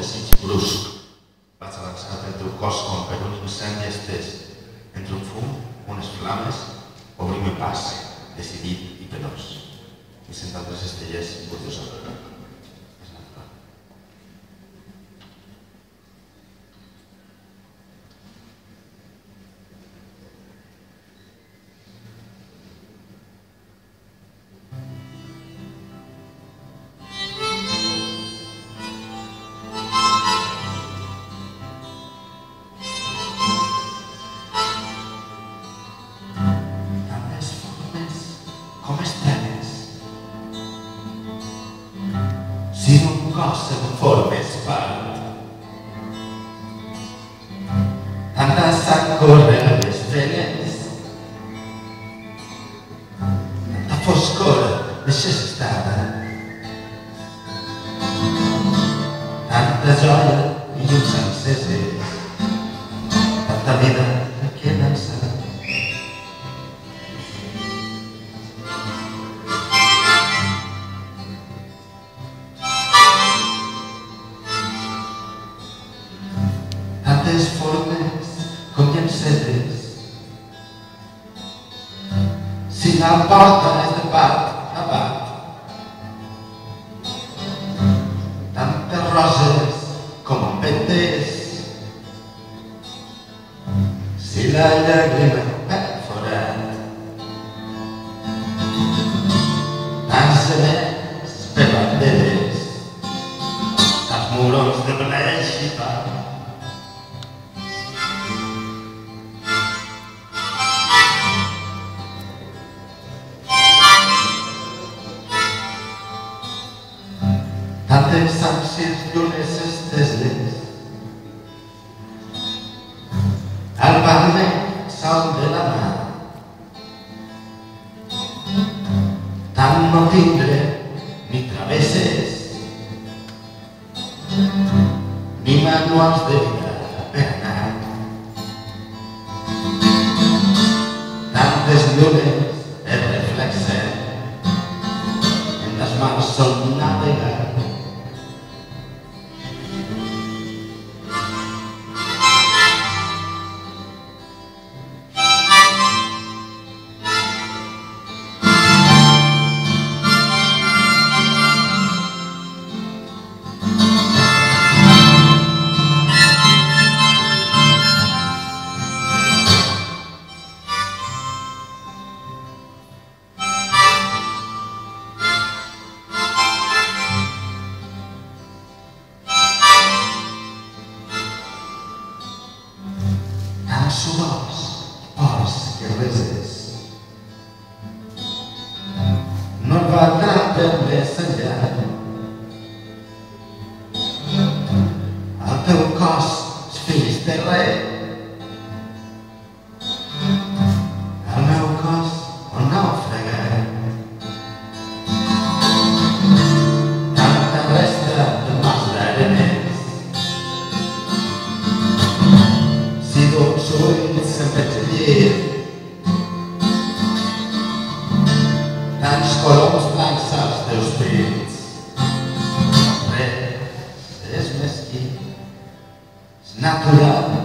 desig brusc. Vaig avançar pel teu cos com per un incendi estès. Entre un fum, unes flames, obrim-me pas, decidit i penós. I sent altres estellers bordós al reloj. És natural. Si d'un cos en formes part, tanta sang corre a les venes, tanta foscor deixes estar, tanta joia i llums enceses, tanta vida que dansa. Tantes formes com llancetes, si la porta és de part a part, tantes roses com empentes, si la llàgrima perfora, tants sements per banderes, tants murons de bleix i pa. Tantes ànsies llunes esteses, al vermell sol de la mà, tant no tindre ni travesses, ni manuals de vida per anar. Tantes llunes es reflexen en les mans sol navegar. Suaus, pors que reses, no va anar per més enllà. El teu cos és fills de rei, el meu cos on naufraga. Tanta resta de mars d'arenes, si d'uns ulls se'n veig llir, tants coloms blancs als teus pits. Res és mesquí, és natural.